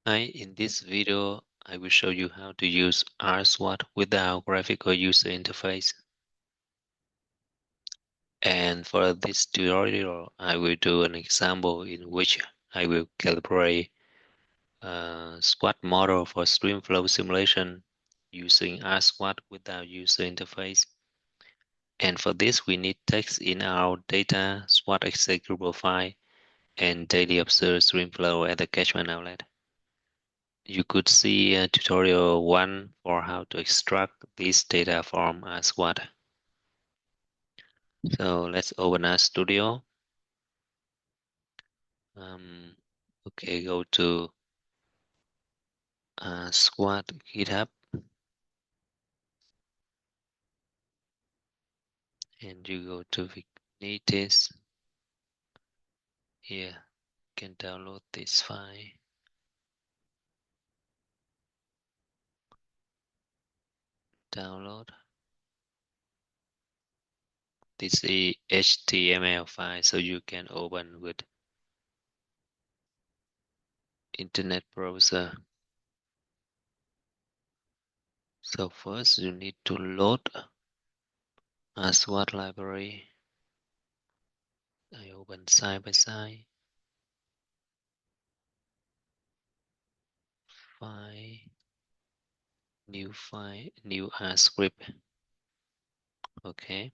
Hi, in this video, I will show you how to use RSWAT without graphical user interface. And for this tutorial, I will do an example in which I will calibrate a SWAT model for streamflow simulation using RSWAT without user interface. And for this, we need text in our data SWAT executable file and daily observed streamflow at the catchment outlet. You could see tutorial 1 for how to extract this data from SWAT. So let's open RStudio. Okay, go to SWAT GitHub and you go to Vignetis. Here, you can download this file. Download. This is HTML file, so you can open with internet browser. So first you need to load a SWAT library. I open side by side. File, new file, new script. Okay.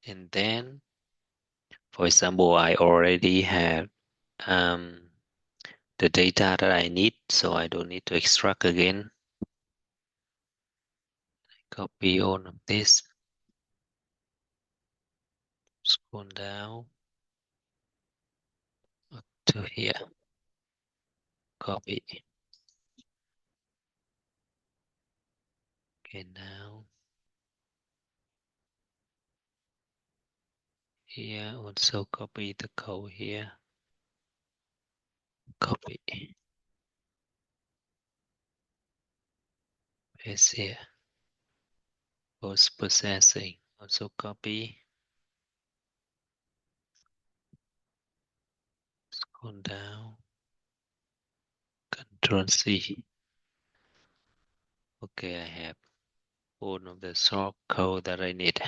And then, for example, I already have the data that I need, so I don't need to extract again. Copy all of this. Scroll down up to here. Copy. Okay, now here also copy the code here. Copy. Paste here. Post processing. Also copy. Scroll down. Control C. Okay, I have all of the source code that I need.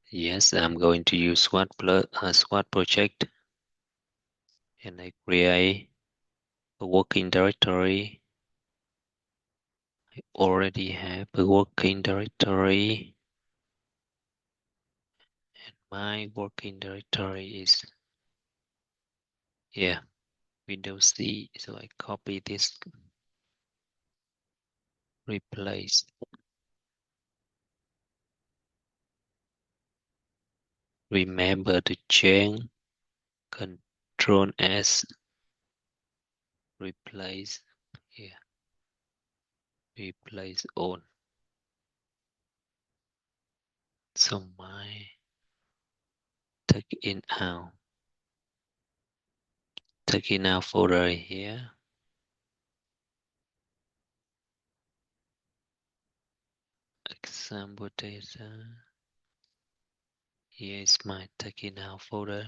Yes, I'm going to use SWAT plus SWAT project, and I create a working directory. I already have a working directory, and my working directory is here, Windows C. So I copy this, replace. Remember to change. Control S, replace here, replace all. So my take in out folder here. Example data. Here is my taking out folder.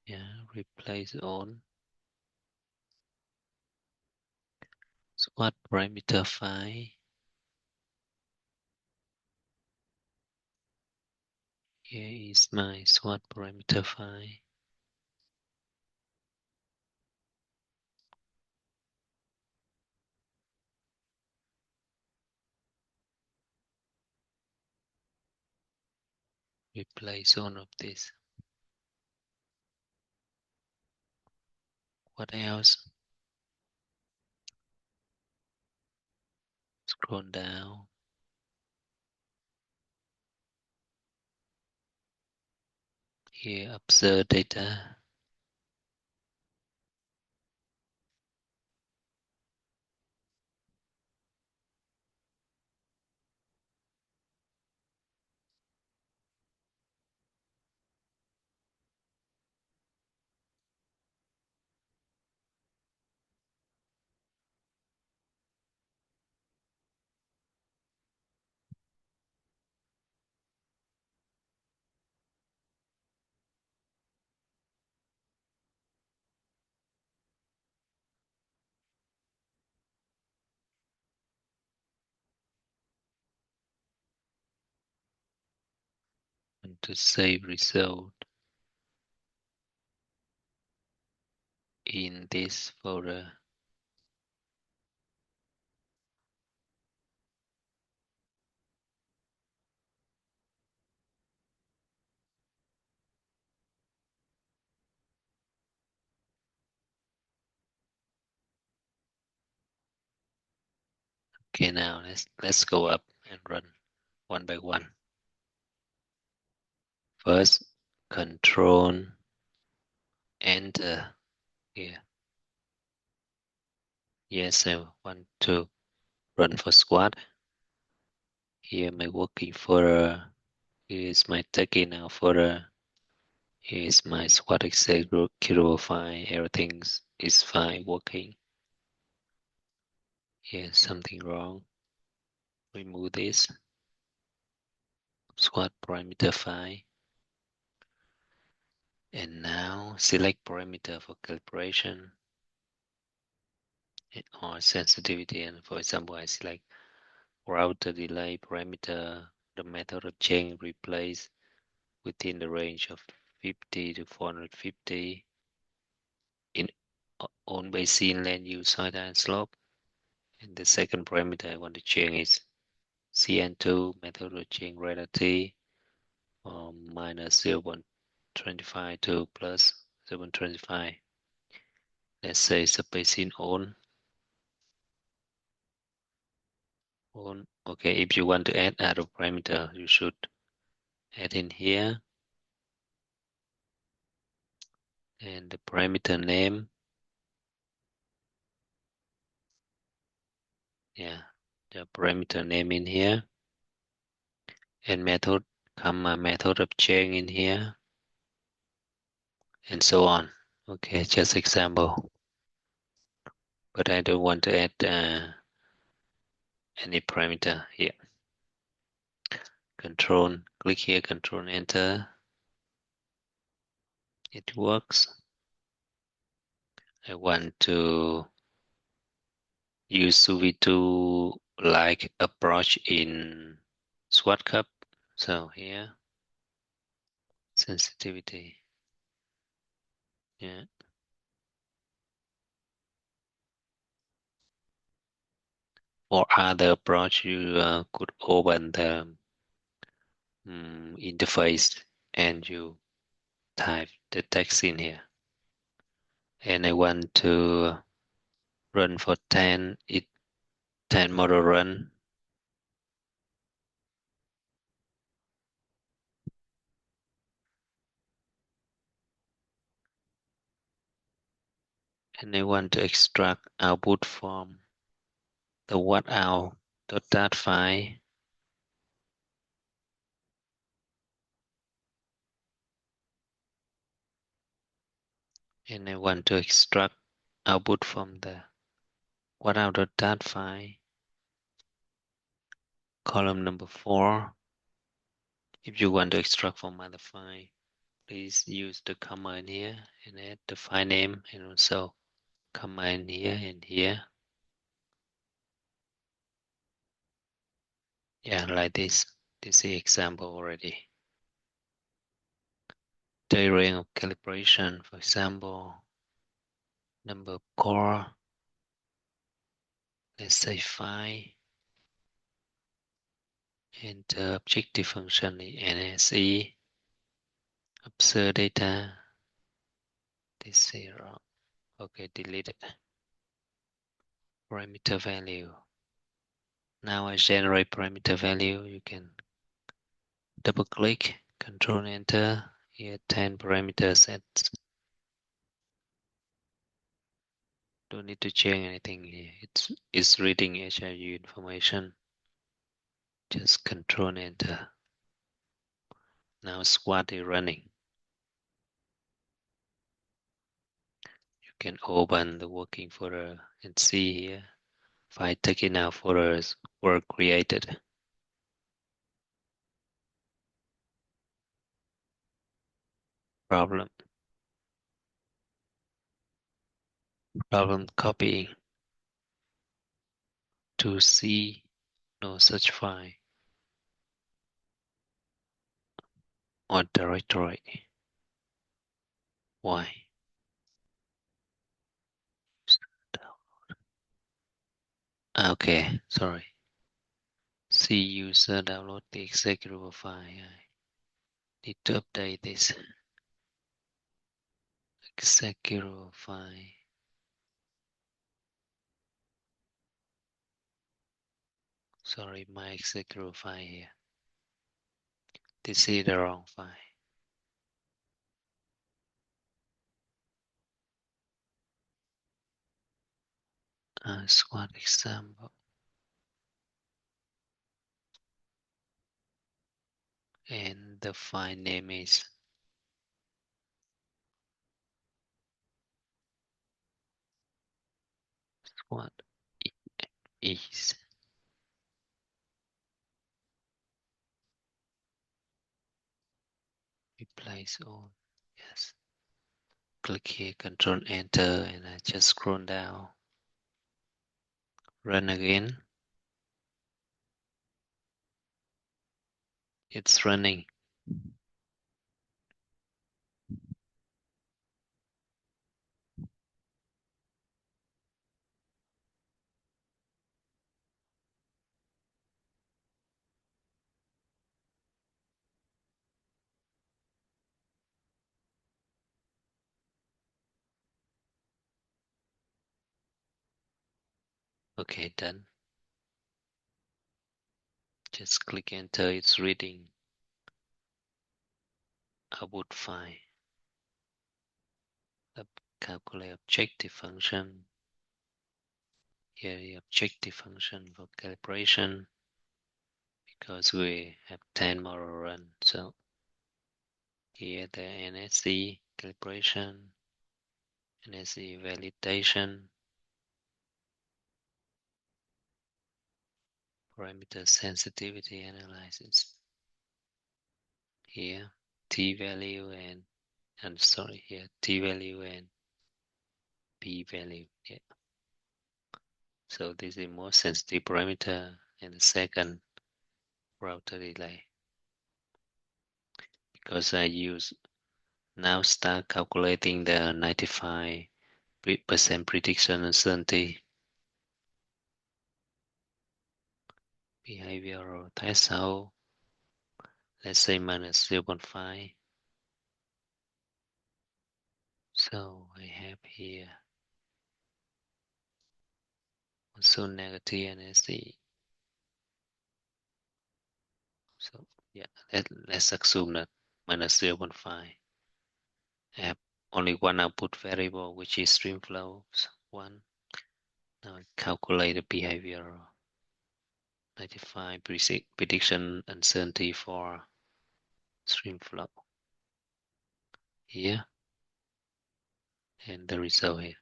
Yeah, replace all. SWAT parameter file. Here is my SWAT parameter file. Replace all of this. What else? Scroll down. Here, observe data. to save result in this folder. Okay, now let's go up and run one by one. First, Control Enter here. Yes, I want to run for SWAT. Here my working folder. Here is my Tekken folder. Here is my SWAT executable file. Everything is fine working. Here's something wrong. Remove this. SWAT parameter file. And now select parameter for calibration or sensitivity. And for example, I select router delay parameter. The method of change replace within the range of 50 to 450 in on basin land use side and slope. And the second parameter I want to change is CN2 method of change relative minus 0.25 to plus 0.25. Let's say spacing on. Okay, if you want to add other parameter, you should add in here. And the parameter name. Yeah, the parameter name in here. And method, method of change in here. And so on. Okay, just example. But I don't want to add any parameter here. Click here, Control Enter. It works. I want to use UV2 like approach in SWAT cup. So here, sensitivity. Yeah. For other approach, you could open the interface and you type the text in here. And I want to run for 10 model run. And I want to extract output from the watt_out.dat file. And I want to extract output from the watt_out.dat file. Column number 4. If you want to extract from other file, please use the command here and add the file name and also command here and here. Yeah, like this. This is example already. Theory of calibration, for example, number core, let's say 5, and the objective function is NSE, observe data, this is wrong. Okay, delete it. Parameter value. Now I generate parameter value. You can double click, Control Enter. Here 10 parameter sets. Don't need to change anything here. It's reading HIU information. Just Control Enter. Now SWAT is running. You can open the working folder and see here 5 taken out folders were created. Problem copying to see no such file. or directory. Why? Okay, sorry. See user download the executable file. I need to update this executable file. Sorry, my executable file here. This is the wrong file. SWAT example. And the file name is SWAT is. Replace all. Yes. Click here, Control Enter, and I just scroll down. Run again. It's running. Okay, done. Just click Enter. It's reading output file. The calculate objective function. Here the objective function for calibration, because we have 10 more run. So here the NSC calibration, NSC validation, parameter sensitivity analysis. Here T value and sorry, here T value and P value. Yeah. So this is more sensitive parameter, and the second router delay. Because I use now start calculating the 95% prediction uncertainty. Behavioral threshold, let's say minus 0.5. So I have here also negative NSD. So yeah, let's assume that minus 0.5. I have only one output variable, which is streamflow 1. Now I calculate the behavioral 95 prediction uncertainty for streamflow here, and the result here.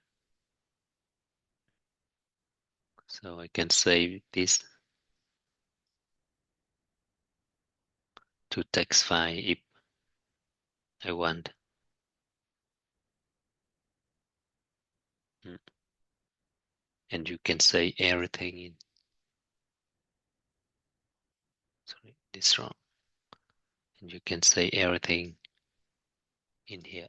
So I can save this to text file if I want. And you can say everything in. Sorry, this wrong. And you can say everything in here.